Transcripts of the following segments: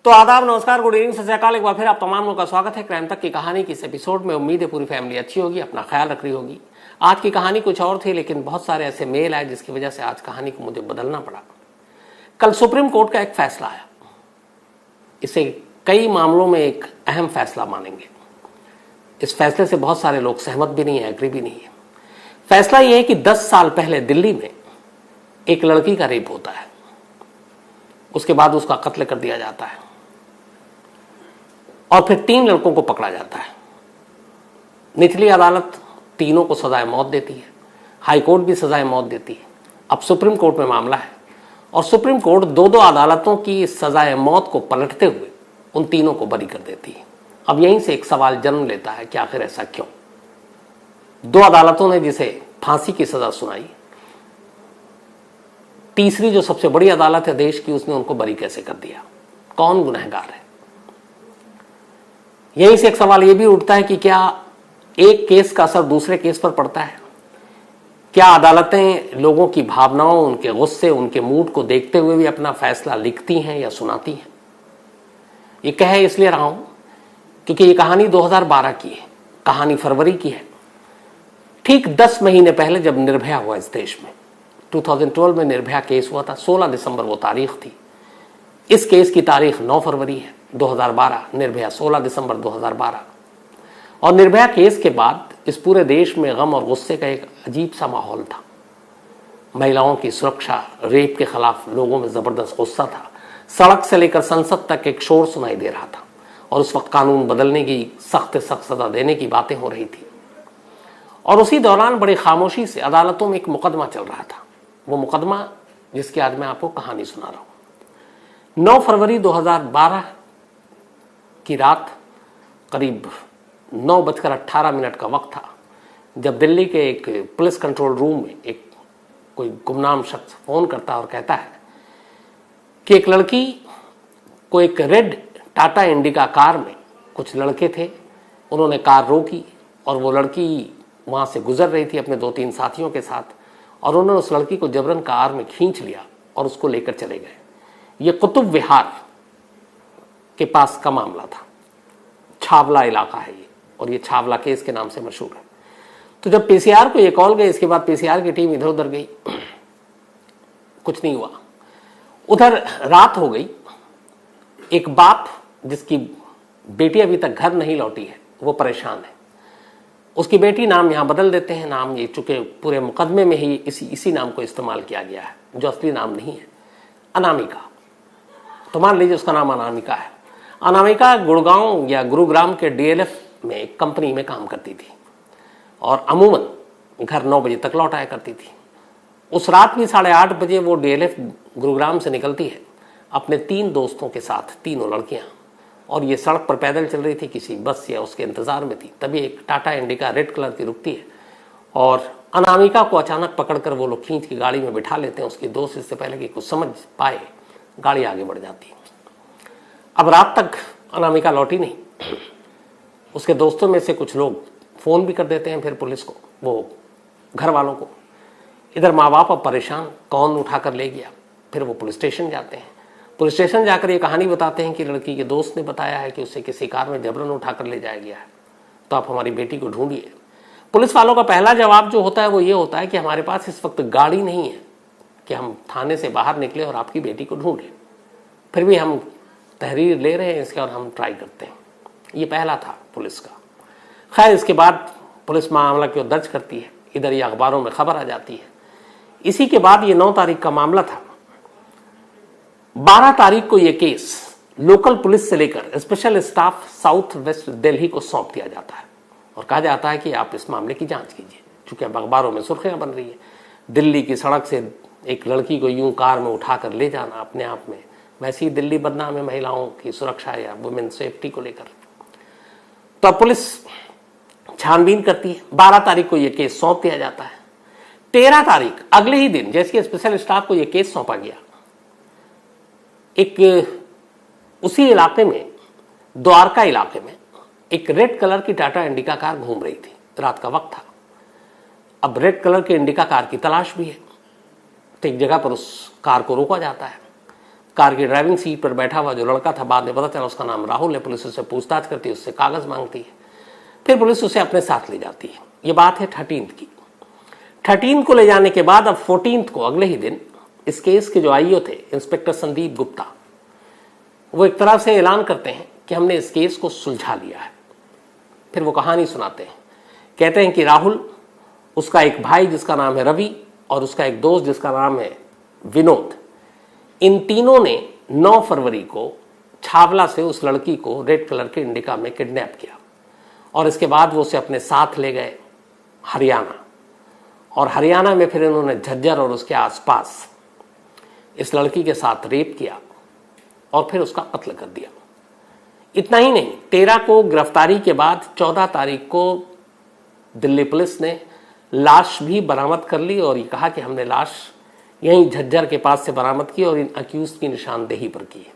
तो आदाब, नमस्कार, गुड इवनिंग, सत श्री अकाल। एक बार फिर आप तमाम लोगों का स्वागत है क्राइम तक की कहानी की इस एपिसोड में। उम्मीद है पूरी फैमिली अच्छी होगी, अपना ख्याल रख रही होगी। आज की कहानी कुछ और थी, लेकिन बहुत सारे ऐसे मेल आए जिसकी वजह से आज कहानी को मुझे बदलना पड़ा। कल सुप्रीम कोर्ट का एक फैसला आया। इसे कई मामलों में एक अहम फैसला मानेंगे। इस फैसले से बहुत सारे लोग सहमत भी नहीं है, एग्री भी नहीं है। फैसला यह है कि 10 साल पहले दिल्ली में एक लड़की का रेप होता है, उसके बाद उसका कत्ल कर दिया जाता है और फिर 3 लड़कों को पकड़ा जाता है। निचली अदालत तीनों को सजाए मौत देती है, हाई कोर्ट भी सजाए मौत देती है। अब सुप्रीम कोर्ट में मामला है और सुप्रीम कोर्ट दो अदालतों की सजाए मौत को पलटते हुए उन तीनों को बरी कर देती है। अब यहीं से एक सवाल जन्म लेता है कि आखिर ऐसा क्यों? 2 अदालतों ने जिसे फांसी की सजा सुनाई, तीसरी जो सबसे बड़ी अदालत है देश की, उसने उनको बरी कैसे कर दिया? कौन गुनहगार है? यहीं से एक सवाल यह भी उठता है कि क्या एक केस का असर दूसरे केस पर पड़ता है? क्या अदालतें लोगों की भावनाओं, उनके गुस्से, उनके मूड को देखते हुए भी अपना फैसला लिखती हैं या सुनाती हैं? ये कह इसलिए रहा हूं क्योंकि ये कहानी 2012 की है, कहानी फरवरी की है। ठीक 10 महीने पहले जब निर्भया हुआ इस देश में, 2012 में निर्भया केस हुआ था। 16 दिसंबर वो तारीख थी। इस केस की तारीख 9 फरवरी है 2012, निर्भया 16 दिसंबर 2012। और निर्भया केस के बाद इस पूरे देश में गम और गुस्से का एक अजीब सा माहौल था। महिलाओं की सुरक्षा, रेप के खिलाफ लोगों में जबरदस्त गुस्सा था। सड़क से लेकर संसद तक एक शोर सुनाई दे रहा था और उस वक्त कानून बदलने की, सख्त सजा देने की बातें हो रही थी। और उसी दौरान बड़ी खामोशी से अदालतों में एक मुकदमा चल रहा था। वो मुकदमा जिसकी आज मैं आपको कहानी सुना रहा हूं। 9 फरवरी 2012 की रात करीब 9:18 का वक्त था जब दिल्ली के एक पुलिस कंट्रोल रूम में एक कोई गुमनाम शख्स फोन करता है और कहता है कि एक लड़की को एक रेड टाटा इंडिका कार में कुछ लड़के थे, उन्होंने कार रोकी और वो लड़की वहां से गुजर रही थी अपने 2-3 साथियों के साथ, और उन्होंने उस लड़की को जबरन कार में खींच लिया और उसको लेकर चले गए। ये कुतुब विहार के पास का मामला था। छावला इलाका है ये, और ये छावला केस के नाम से मशहूर है। तो जब पीसीआर को ये कॉल गई, इसके बाद पीसीआर की टीम इधर उधर गई, कुछ नहीं हुआ। उधर रात हो गई। एक बाप जिसकी बेटी अभी तक घर नहीं लौटी है, वो परेशान है। उसकी बेटी, नाम यहां बदल देते हैं, नाम ये चूंकि पूरे मुकदमे में ही इसी नाम को इस्तेमाल किया गया है, जो असली नाम नहीं है, अनामिका। तो मान लीजिए उसका नाम अनामिका है। अनामिका गुड़गांव या गुरुग्राम के डीएलएफ में एक कंपनी में काम करती थी और अमूमन घर 9 बजे तक लौट आया करती थी। उस रात भी 8:30 बजे वो डीएलएफ गुरुग्राम से निकलती है अपने 3 दोस्तों के साथ, तीनों लड़कियां, और ये सड़क पर पैदल चल रही थी, किसी बस या उसके इंतजार में थी। तभी एक टाटा इंडिका रेड कलर की रुकती है और अनामिका को अचानक पकड़कर वो लोग खींच के गाड़ी में बिठा लेते हैं। उसकी दोस्त इससे पहले कि कुछ समझ पाए, गाड़ी आगे बढ़ जाती है। अब रात तक अनामिका लौटी नहीं। उसके दोस्तों में से कुछ लोग फोन भी कर देते हैं फिर पुलिस को, वो घर वालों को। इधर माँ बाप अब परेशान, कौन उठाकर ले गया। फिर वो पुलिस स्टेशन जाते हैं। पुलिस स्टेशन जाकर ये कहानी बताते हैं कि लड़की के दोस्त ने बताया है कि उसे किसी कार में जबरन उठाकर ले जाया गया है, तो आप हमारी बेटी को ढूंढिए। पुलिस वालों का पहला जवाब जो होता है वो ये होता है कि हमारे पास इस वक्त गाड़ी नहीं है कि हम थाने से बाहर निकले और आपकी बेटी को ढूंढें। फिर भी हम तहरीर ले रहे हैं इसके और हम ट्राई करते हैं। ये पहला था पुलिस का। खैर, इसके बाद पुलिस मामला क्यों दर्ज करती है, इधर ये अखबारों में खबर आ जाती है। इसी के बाद ये 9 तारीख का मामला था। 12 तारीख को ये केस लोकल पुलिस से लेकर special staff south west Delhi को सौंप दिया जाता है और कहा जाता है कि आप इस मामले की जांच कीजिए। चूंकि अब अखबारों में सुर्खियां बन रही है, दिल्ली की सड़क से एक लड़की को यूं कार में उठाकर ले जाना अपने आप में, वैसे ही दिल्ली बदनाम है महिलाओं की सुरक्षा या वुमेन सेफ्टी को लेकर। तो अब पुलिस छानबीन करती है। 12 तारीख को यह केस सौंप दिया जाता है। 13 तारीख, अगले ही दिन, जैसे स्पेशल स्टाफ को यह केस सौंपा गया, एक उसी इलाके में, द्वारका इलाके में, एक रेड कलर की टाटा इंडिका कार घूम रही थी। रात का वक्त था। अब रेड कलर की इंडिका कार की तलाश भी है, तो एक जगह पर उस कार को रोका जाता है। कार की ड्राइविंग सीट पर बैठा हुआ जो लड़का था, बाद में पता चला उसका नाम राहुल है। पुलिस उससे पूछताछ करती है, उससे कागज मांगती है, फिर पुलिस उसे अपने साथ ले जाती है। ये बात है 13 की। 13 को ले जाने के बाद अब 14 को, अगले ही दिन, इस केस के जो आईओ थे इंस्पेक्टर संदीप गुप्ता, वो एक तरह से ऐलान करते हैं कि हमने इस केस को सुलझा लिया है। फिर वो कहानी सुनाते हैं, कहते हैं कि राहुल, उसका एक भाई जिसका नाम है रवि और उसका एक दोस्त जिसका नाम है विनोद, इन तीनों ने 9 फरवरी को छावला से उस लड़की को रेड कलर के इंडिका में किडनैप किया और इसके बाद वो उसे अपने साथ ले गए हरियाणा, और हरियाणा में फिर इन्होंने झज्जर और उसके आसपास इस लड़की के साथ रेप किया और फिर उसका कत्ल कर दिया। इतना ही नहीं, 13 को गिरफ्तारी के बाद 14 तारीख को दिल्ली पुलिस ने लाश भी बरामद कर ली और ये कहा कि हमने लाश यहीं झज्जर के पास से बरामद की और इन अक्यूज की निशानदेही पर की है।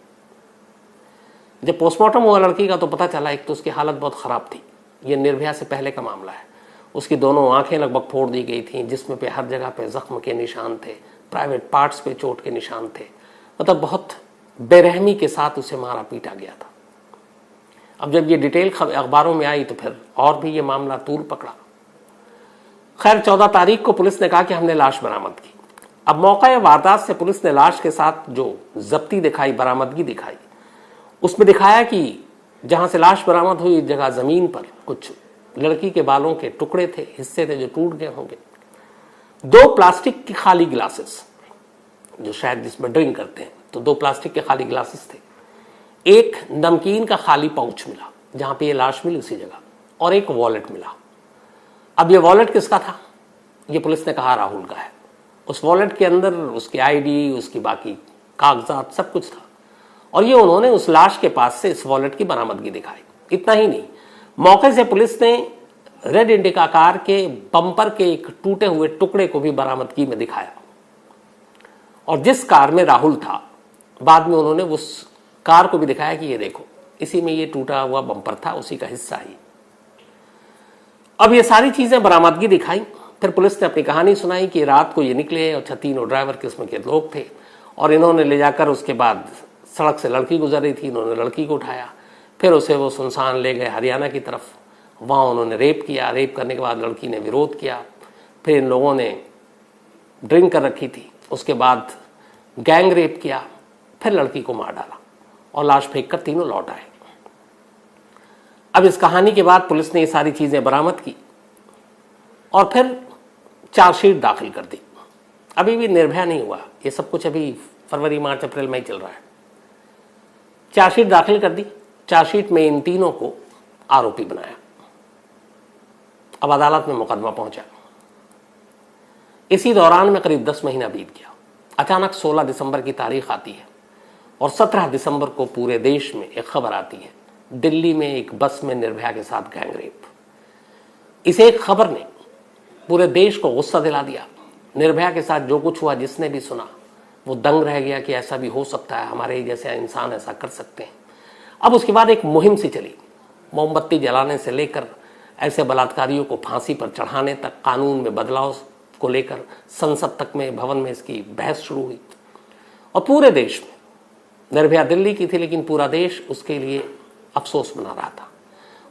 जब पोस्टमार्टम हुआ लड़की का तो पता चला, एक तो उसकी हालत बहुत खराब थी, ये निर्भया से पहले का मामला है। उसकी दोनों आंखें लगभग फोड़ दी गई थी, जिस्म पे हर जगह पे जख्म के निशान थे, प्राइवेट पार्ट्स पे चोट के निशान थे, मतलब बहुत बेरहमी के साथ उसे मारा पीटा गया था। अब जब ये डिटेल अखबारों में आई तो फिर और भी ये मामला तूल पकड़ा। खैर 14 तारीख को पुलिस ने कहा कि हमने लाश बरामद की। अब मौका वारदात से पुलिस ने लाश के साथ जो जब्ती दिखाई, बरामदगी दिखाई, उसमें दिखाया कि जहां से लाश बरामद हुई इस जगह जमीन पर कुछ लड़की के बालों के टुकड़े थे, हिस्से थे जो टूट गए होंगे, 2 प्लास्टिक की खाली गिलासेस, जो शायद जिसमें ड्रिंक करते हैं, तो 2 प्लास्टिक के खाली गिलासेस थे, एक नमकीन का खाली पाउच मिला जहां पे ये लाश मिली उसी जगह, और एक वॉलेट मिला। अब ये वॉलेट किसका था? ये पुलिस ने कहा राहुल का है। उस वॉलेट के अंदर उसकी आईडी, उसकी बाकी कागजात, सब कुछ था, और ये उन्होंने उस लाश के पास से इस वॉलेट की बरामदगी दिखाई। इतना ही नहीं, मौके से पुलिस ने रेड इंडिका कार के बम्पर के एक टूटे हुए टुकड़े को भी बरामदगी में दिखाया, और जिस कार में राहुल था बाद में उन्होंने उस कार को भी दिखाया कि ये देखो, इसी में ये टूटा हुआ बम्पर था, उसी का हिस्सा ही। अब ये सारी चीजें बरामदगी दिखाई। फिर पुलिस ने अपनी कहानी सुनाई कि रात को ये निकले और 36 ड्राइवर किस्म के लोग थे, और इन्होंने ले जाकर उसके बाद सड़क से लड़की गुजर रही थी, इन्होंने लड़की को उठाया, फिर उसे वो सुनसान ले गए हरियाणा की तरफ, वहाँ उन्होंने रेप किया। रेप करने के बाद लड़की ने विरोध किया, फिर इन लोगों ने ड्रिंक कर रखी थी, उसके बाद गैंग रेप किया, फिर लड़की को मार डाला और लाश फेंक कर तीनों लौट आए। अब इस कहानी के बाद पुलिस ने ये सारी चीजें बरामद की और फिर चार्जशीट दाखिल कर दी। अभी भी निर्भया नहीं हुआ, ये सब कुछ अभी फरवरी, मार्च, अप्रैल में ही चल रहा है। चार्जशीट दाखिल कर दी। चार्जशीट में इन तीनों को आरोपी बनाया। अब अदालत में मुकदमा पहुंचा। इसी दौरान में करीब 10 महीना बीत गया। अचानक 16 दिसंबर की तारीख आती है और 17 दिसंबर को पूरे देश में एक खबर आती है, दिल्ली में एक बस में निर्भया के साथ गैंगरेप। इस एक खबर ने पूरे देश को गुस्सा दिला दिया। निर्भया के साथ जो कुछ हुआ, जिसने भी सुना वो दंग रह गया कि ऐसा भी हो सकता है, हमारे जैसे इंसान ऐसा कर सकते हैं। अब उसके बाद एक मुहिम सी चली, मोमबत्ती जलाने से लेकर ऐसे बलात्कारियों को फांसी पर चढ़ाने तक, कानून में बदलाव को लेकर संसद तक में, भवन में इसकी बहस शुरू हुई। और पूरे देश में, निर्भया दिल्ली की थी लेकिन पूरा देश उसके लिए अफसोस मना रहा था।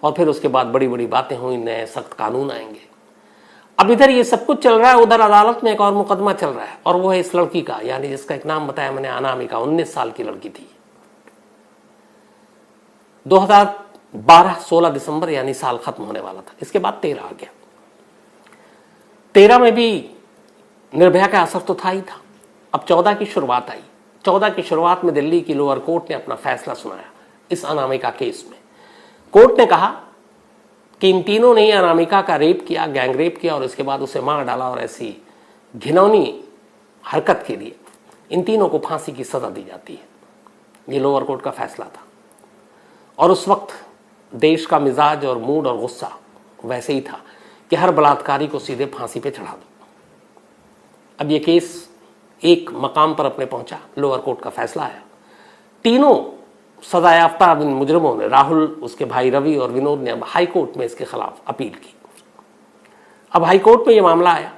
और फिर उसके बाद बड़ी बड़ी बातें हुई, नए सख्त कानून आएंगे। अब इधर ये सब कुछ चल रहा है, उधर अदालत में एक और मुकदमा चल रहा है, और वो है इस लड़की का, यानी जिसका एक नाम बताया मैंने, अनामिका, 19 साल की लड़की थी। 2012 16 दिसंबर यानी साल खत्म होने वाला था। इसके बाद 13 आ गया। 13 में भी निर्भया का असर तो था ही था। अब 14 की शुरुआत आई। 14 की शुरुआत में दिल्ली की लोअर कोर्ट ने अपना फैसला सुनाया इस अनामिका केस में। कोर्ट ने कहा कि इन तीनों ने ही अनामिका का रेप किया, गैंग रेप किया, और इसके बाद उसे मार डाला, और ऐसी घिनौनी हरकत के लिए इन तीनों को फांसी की सजा दी जाती है। ये लोअर कोर्ट का फैसला था, और उस वक्त देश का मिजाज और मूड और गुस्सा वैसे ही था कि हर बलात्कारी को सीधे फांसी पे चढ़ा दो। अब ये केस एक मकाम पर अपने पहुंचा, लोअर कोर्ट का फैसला आया। तीनों सजायाफ्ता मुजरिमों ने, राहुल, उसके भाई रवि और विनोद ने, अब हाई कोर्ट में इसके खिलाफ अपील की। अब हाई कोर्ट में ये मामला आया।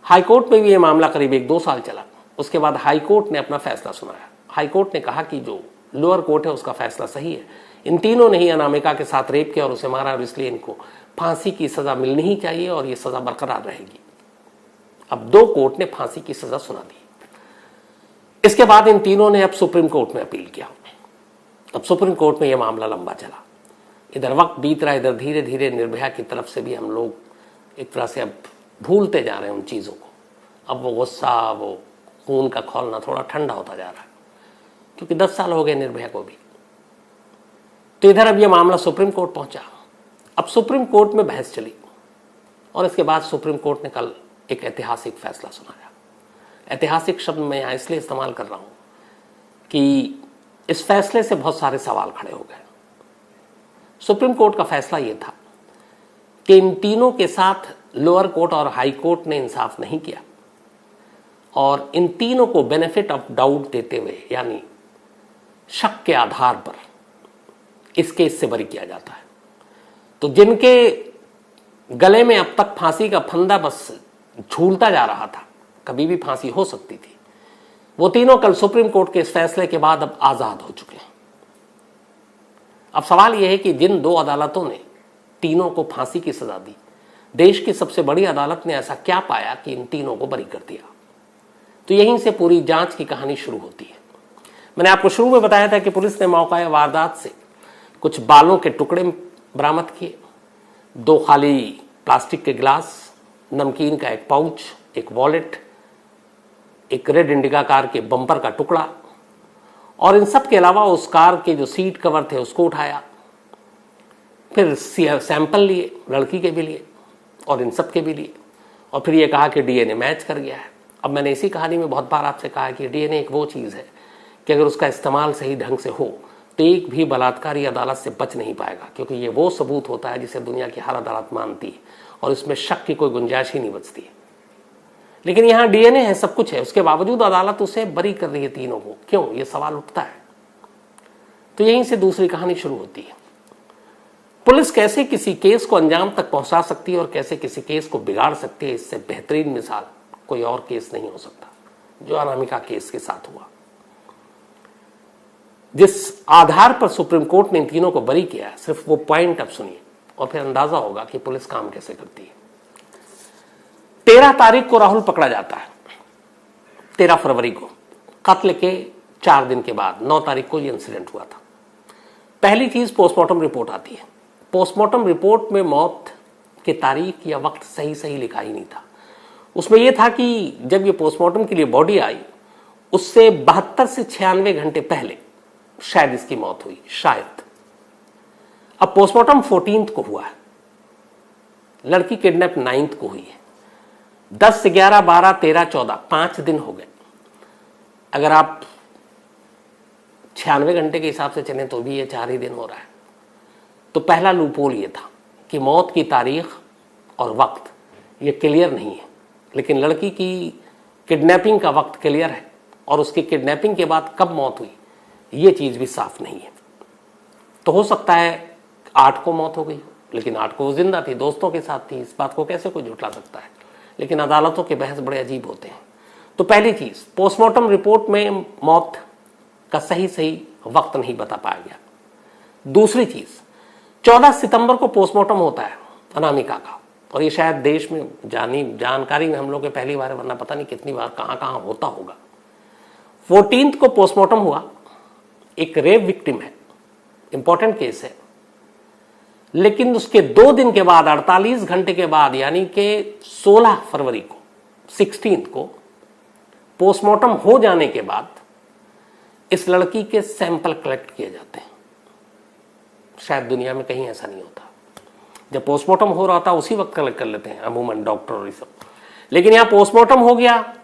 हाई कोर्ट में भी ये मामला करीब 1-2 साल चला। उसके बाद हाई कोर्ट ने अपना फैसला सुनाया। हाईकोर्ट ने कहा कि जो लोअर कोर्ट है उसका फैसला सही है, इन तीनों ने ही अनामिका के साथ रेप किया और उसे मारा और इसलिए इनको फांसी की सजा मिलनी ही चाहिए और ये सजा बरकरार रहेगी। अब 2 कोर्ट ने फांसी की सजा सुना दी। इसके बाद इन तीनों ने अब सुप्रीम कोर्ट में अपील किया। अब सुप्रीम कोर्ट में यह मामला लंबा चला, इधर वक्त बीत रहा, इधर धीरे धीरे निर्भया की तरफ से भी हम लोग एक तरह से अब भूलते जा रहे हैं उन चीज़ों को। अब वो गुस्सा, वो खून का खौलना थोड़ा ठंडा होता जा रहा है, क्योंकि 10 साल हो गए निर्भया को भी। तो इधर अब यह मामला सुप्रीम कोर्ट पहुंचा। अब सुप्रीम कोर्ट में बहस चली और इसके बाद सुप्रीम कोर्ट ने कल एक ऐतिहासिक फैसला सुनाया। ऐतिहासिक शब्द मैं यहां इसलिए इस्तेमाल कर रहा हूं कि इस फैसले से बहुत सारे सवाल खड़े हो गए। सुप्रीम कोर्ट का फैसला यह था कि इन तीनों के साथ लोअर कोर्ट और हाई कोर्ट ने इंसाफ नहीं किया और इन तीनों को बेनिफिट ऑफ डाउट देते हुए, यानी शक के आधार पर इस केस से बरी किया जाता है। तो जिनके गले में अब तक फांसी का फंदा बस झूलता जा रहा था, कभी भी फांसी हो सकती थी, वो तीनों कल सुप्रीम कोर्ट के इस फैसले के बाद अब आजाद हो चुके हैं। अब सवाल यह है कि जिन 2 अदालतों ने तीनों को फांसी की सजा दी, देश की सबसे बड़ी अदालत ने ऐसा क्या पाया कि इन तीनों को बरी कर दिया? तो यहीं से पूरी जांच की कहानी शुरू होती है। मैंने आपको शुरू में बताया था कि पुलिस ने मौका वारदात से कुछ बालों के टुकड़े बरामद किए, 2 खाली प्लास्टिक के गिलास, नमकीन का एक पाउच, एक वॉलेट, एक रेड इंडिका कार के बम्पर का टुकड़ा, और इन सब के अलावा उस कार के जो सीट कवर थे उसको उठाया। फिर सैंपल लिए, लड़की के भी लिए और इन सब के भी लिए, और फिर ये कहा कि डीएनए मैच कर गया है। अब मैंने इसी कहानी में बहुत बार आपसे कहा कि डीएनए एक वो चीज़ है कि अगर उसका इस्तेमाल सही ढंग से हो तो एक भी बलात्कारी अदालत से बच नहीं पाएगा, क्योंकि ये वो सबूत होता है जिसे दुनिया की हर अदालत मानती है और इसमें शक की कोई गुंजाइश ही नहीं बचती है। लेकिन यहाँ डीएनए है, सब कुछ है, उसके बावजूद अदालत उसे बरी कर रही है तीनों को। क्यों? ये सवाल उठता है। तो यहीं से दूसरी कहानी शुरू होती है। पुलिस कैसे किसी केस को अंजाम तक पहुंचा सकती है और कैसे किसी केस को बिगाड़ सकती है, इससे बेहतरीन मिसाल कोई और केस नहीं हो सकता जो अनामिका केस के साथ हुआ। जिस आधार पर सुप्रीम कोर्ट ने इन तीनों को बरी किया, सिर्फ वो पॉइंट अब सुनिए और फिर अंदाजा होगा कि पुलिस काम कैसे करती है। 13 तारीख को राहुल पकड़ा जाता है, 13 फरवरी को, कत्ल के 4 दिन के बाद 9 तारीख को ये इंसिडेंट हुआ था। पहली चीज पोस्टमार्टम रिपोर्ट आती है। पोस्टमार्टम रिपोर्ट में मौत की तारीख या वक्त सही सही लिखा ही नहीं था। उसमें यह था कि जब ये पोस्टमार्टम के लिए बॉडी आई उससे 72 से 96 घंटे पहले शायद इसकी मौत हुई, शायद। अब पोस्टमार्टम 14 को हुआ है, लड़की किडनैप 9 को हुई है, 10, 11, 12, 13, 14, 5 दिन हो गए। अगर आप 96 घंटे के हिसाब से चलें तो भी ये 4 ही दिन हो रहा है। तो पहला लूपहोल ये था कि मौत की तारीख और वक्त ये क्लियर नहीं है, लेकिन लड़की की किडनैपिंग का वक्त क्लियर है और उसकी किडनैपिंग के बाद कब मौत हुई ये चीज भी साफ नहीं है। तो हो सकता है 8 को मौत हो गई, लेकिन 8 को वो जिंदा थी, दोस्तों के साथ थी, इस बात को कैसे कोई झुठला सकता है? लेकिन अदालतों के बहस बड़े अजीब होते हैं। तो पहली चीज, पोस्टमार्टम रिपोर्ट में मौत का सही सही वक्त नहीं बता पाया गया। दूसरी चीज, 14 सितंबर को पोस्टमार्टम होता है अनामिका का, और ये शायद देश में जानकारी में हम लोग के पहली बार, वरना पता नहीं कितनी बार कहां होता होगा। 14 को पोस्टमार्टम हुआ, एक रेप विक्टिम है, इंपॉर्टेंट केस है, लेकिन उसके 2 दिन के बाद 48 घंटे के बाद यानी कि 16 फरवरी को 16 को पोस्टमार्टम हो जाने के बाद इस लड़की के सैंपल कलेक्ट किए जाते हैं। शायद दुनिया में कहीं ऐसा नहीं होता। जब पोस्टमार्टम हो रहा था उसी वक्त कलेक्ट कर लेते हैं अमूमन डॉक्टर और ये सब, लेकिन यहां पोस्टमार्टम हो गया,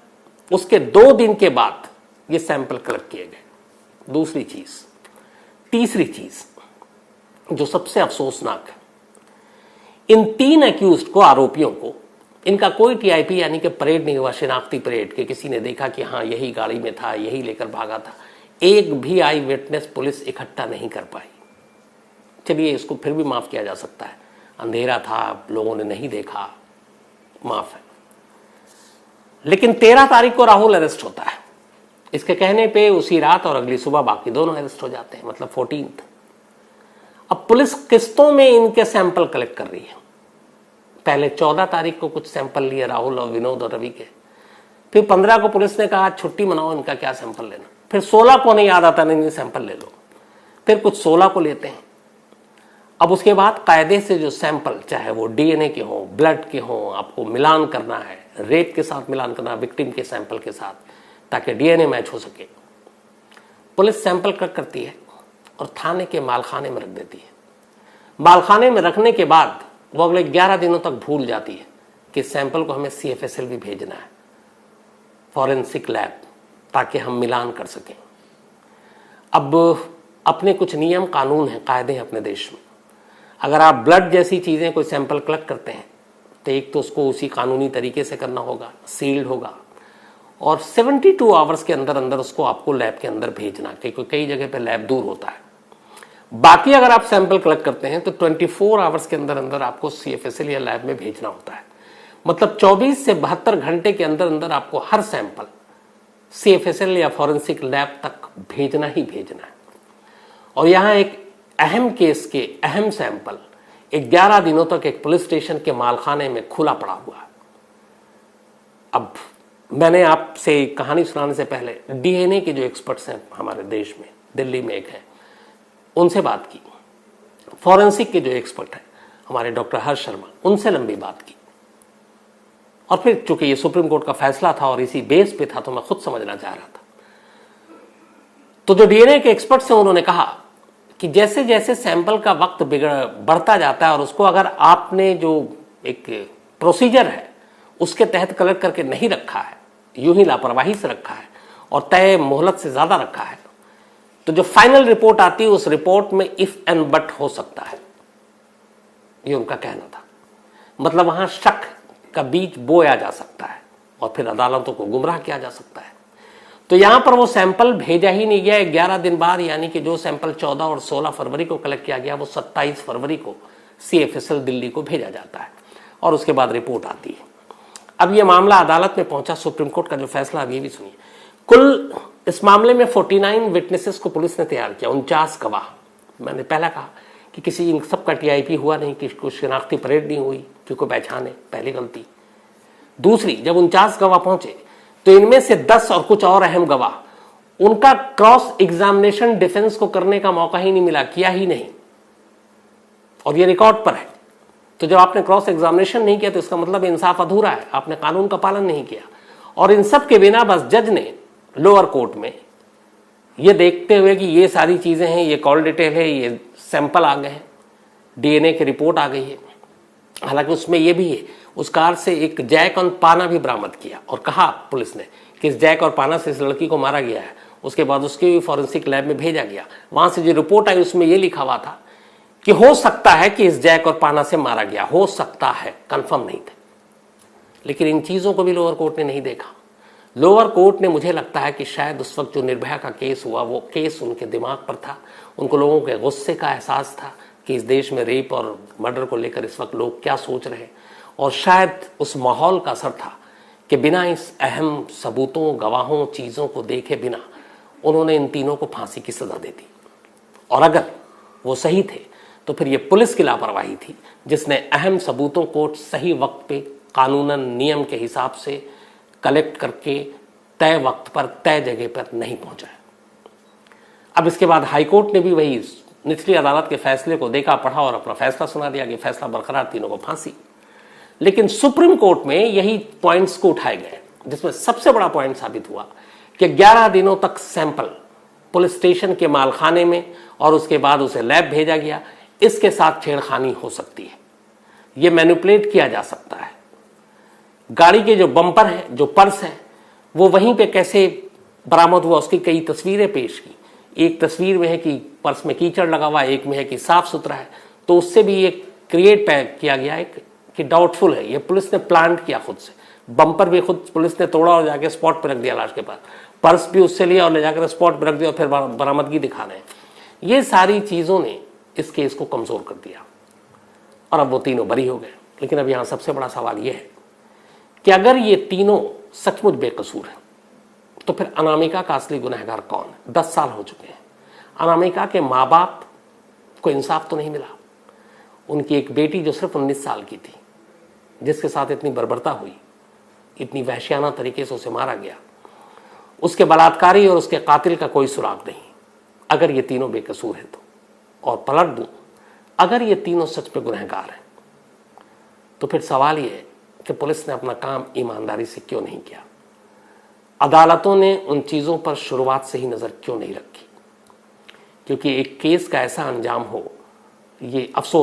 उसके 2 दिन के बाद ये सैंपल कलेक्ट किए गए। दूसरी चीज, तीसरी चीज जो सबसे अफसोसनाक है, इन 3 एक्यूज्ड को, आरोपियों को, इनका कोई टीआईपी यानी कि परेड नहीं हुआ, शिनाख्ती परेड के किसी ने देखा कि हाँ यही गाड़ी में था, यही लेकर भागा था। एक भी आई विटनेस पुलिस इकट्ठा नहीं कर पाई। चलिए इसको फिर भी माफ किया जा सकता है, अंधेरा था, लोगों ने नहीं देखा, माफ है। लेकिन 13 तारीख को राहुल अरेस्ट होता है। इसके कहने पे उसी रात और अगली सुबह बाकी दोनों अरेस्ट हो जाते हैं, मतलब 14th। अब पुलिस किस्तों में इनके सैंपल कलेक्ट कर रही है। पहले 14 तारीख को कुछ सैंपल लिए राहुल और विनोद और रवि के, फिर 15 को पुलिस ने कहा छुट्टी मनाओ, इनका क्या सैंपल लेना, फिर 16 को नहीं याद आता नहीं सैंपल ले लो, फिर कुछ 16 को लेते हैं। अब उसके बाद कायदे से जो सैंपल, चाहे वो डीएनए के हो, ब्लड के हो, आपको मिलान करना है, रेप के साथ मिलान करना, विक्टिम के सैंपल के साथ, ताकि डीएनए मैच हो सके। पुलिस सैंपल कलेक्ट करती है और थाने के मालखाने में रख देती है। मालखाने में रखने के बाद वो अगले 11 दिनों तक भूल जाती है कि सैंपल को हमें CFSL भी भेजना है, फॉरेंसिक लैब, ताकि हम मिलान कर सकें। अब अपने कुछ नियम कानून हैं, कायदे हैं अपने देश में। अगर आप ब्लड जैसी चीज़ें कोई सैंपल कलेक्ट करते हैं तो एक तो उसको उसी कानूनी तरीके से करना होगा, सील्ड होगा, और 72 आवर्स के अंदर अंदर उसको आपको लैब के अंदर भेजना, क्योंकि कई जगह पे लैब दूर होता है। बाकी अगर आप सैंपल कलेक्ट करते हैं तो 24 आवर्स के अंदर अंदर आपको CFSL या लैब में भेजना होता है। मतलब 24 से 72 घंटे के अंदर अंदर आपको हर सैंपल CFSL या फॉरेंसिक लैब तक भेजना ही भेजना है। और यहाँ एक अहम केस के अहम सैंपल 11 दिनों तक एक पुलिस स्टेशन के मालखाने में खुला पड़ा हुआ है। अब मैंने आपसे कहानी सुनाने से पहले डीएनए के जो एक्सपर्ट्स हैं हमारे देश में, दिल्ली में एक है, उनसे बात की। फॉरेंसिक के जो एक्सपर्ट हैं हमारे डॉक्टर हर्ष शर्मा, उनसे लंबी बात की। और फिर चूंकि ये सुप्रीम कोर्ट का फैसला था और इसी बेस पे था, तो मैं खुद समझना चाह रहा था। तो जो डीएनए के एक्सपर्ट्स हैं उन्होंने कहा कि जैसे जैसे सैंपल का वक्त बढ़ता जाता है और उसको अगर आपने जो एक प्रोसीजर है उसके तहत कलेक्ट करके नहीं रखा है, यूं ही लापरवाही से रखा है और तय मोहलत से ज्यादा रखा है, तो जो फाइनल रिपोर्ट आती है उस रिपोर्ट में इफ एंड बट हो सकता है, ये उनका कहना था। मतलब वहां शक का बीज बोया जा सकता है और फिर अदालतों को गुमराह किया जा सकता है। तो यहां पर वो सैंपल भेजा ही नहीं गया। 11 दिन बाद, यानी कि जो सैंपल 14 और 16 फरवरी को कलेक्ट किया गया, वो 27 फरवरी को CFSL दिल्ली को भेजा जाता है और उसके बाद रिपोर्ट आती है। अब ये मामला अदालत में पहुंचा। सुप्रीम कोर्ट का जो फैसला, अब ये भी सुनिए। कुल इस मामले में 49 विटनेसेस को पुलिस ने तैयार किया, 49 गवाह। मैंने पहला कहा कि किसी इन सबका TIP हुआ नहीं, किसी को शिनाख्ती परेड नहीं हुई, क्योंकि पहचाने, पहली गलती। दूसरी, जब 49 गवाह पहुंचे तो इनमें से 10 और कुछ और अहम गवाह, उनका क्रॉस एग्जामिनेशन डिफेंस को करने का मौका ही नहीं मिला, किया ही नहीं, और ये रिकॉर्ड पर है। तो जब आपने क्रॉस एग्जामिनेशन नहीं किया तो इसका मतलब इंसाफ अधूरा है, आपने कानून का पालन नहीं किया। और इन सब के बिना बस जज ने लोअर कोर्ट में ये देखते हुए कि ये सारी चीजें हैं, ये कॉल डिटेल है, ये सैंपल आ गए हैं, डीएनए की रिपोर्ट आ गई है, हालांकि उसमें ये भी है, उस कार से एक जैक और पाना भी बरामद किया और कहा पुलिस ने कि इस जैक और पाना से इस लड़की को मारा गया है। उसके बाद उसके भी फॉरेंसिक लैब में भेजा गया। वहां से जो रिपोर्ट आई उसमें यह लिखा हुआ था कि हो सकता है कि इस जैक और पाना से मारा गया, हो सकता है, कंफर्म नहीं थे। लेकिन इन चीजों को भी लोअर कोर्ट ने नहीं देखा। लोअर कोर्ट ने, मुझे लगता है कि शायद उस वक्त जो निर्भया का केस हुआ, वो केस उनके दिमाग पर था, उनको लोगों के गुस्से का एहसास था कि इस देश में रेप और मर्डर को लेकर इस वक्त लोग क्या सोच रहे हैं, और शायद उस माहौल का असर था कि बिना इस अहम सबूतों, गवाहों, चीजों को देखे बिना उन्होंने इन तीनों को फांसी की सजा दे दी। और अगर वो सही थे तो फिर ये पुलिस की लापरवाही थी, जिसने अहम सबूतों को सही वक्त पे कानूनन नियम के हिसाब से कलेक्ट करके तय वक्त पर तय जगह पर नहीं पहुंचाया। अब इसके बाद हाईकोर्ट ने भी वही निचली अदालत के फैसले को देखा, पढ़ा और अपना फैसला सुना दिया कि फैसला बरकरार, तीनों को फांसी। लेकिन सुप्रीम कोर्ट में यही पॉइंट्स को उठाए गए, जिसमें सबसे बड़ा पॉइंट साबित हुआ कि 11 दिनों तक सैंपल पुलिस स्टेशन के मालखाने में और उसके बाद उसे लैब भेजा गया, इसके साथ छेड़खानी हो सकती है, यह मैनिपुलेट किया जा सकता है। गाड़ी के जो बम्पर है, जो पर्स है, वो वहीं पे कैसे बरामद हुआ, उसकी कई तस्वीरें पेश की। एक तस्वीर में है कि पर्स में कीचड़ लगा हुआ है, एक में है कि साफ सुथरा है, तो उससे भी ये क्रिएट किया गया है कि डाउटफुल है, ये पुलिस ने प्लांट किया खुद से। बम्पर भी खुद पुलिस ने तोड़ा और जाके स्पॉट पर रख दिया लाश के पास, पर्स भी उससे लिया और ले जाकर स्पॉट पर रख दिया और फिर बरामदगी दिखा रहे हैं। ये सारी चीजों ने इस केस को कमजोर कर दिया और अब वो तीनों बरी हो गए। लेकिन अब यहां सबसे बड़ा सवाल यह है कि अगर ये तीनों सचमुच बेकसूर हैं, तो फिर अनामिका का असली गुनहगार कौन है? 10 साल हो चुके हैं, अनामिका के माँ बाप को इंसाफ तो नहीं मिला। उनकी एक बेटी जो सिर्फ 19 साल की थी, जिसके साथ इतनी बर्बरता हुई, इतनी वहशियाना तरीके से उसे मारा गया, उसके बलात्कारी और उसके कातिल का कोई सुराग नहीं। अगर ये तीनों बेकसूर हैं तो, और पलट दूं, अगर ये तीनों सच में गुनहगार हैं तो फिर सवाल ये है कि पुलिस ने अपना काम ईमानदारी से क्यों नहीं किया? अदालतों ने उन चीज़ों पर शुरुआत से ही नज़र क्यों नहीं रखी? क्योंकि एक केस का ऐसा अंजाम हो, ये अफसोस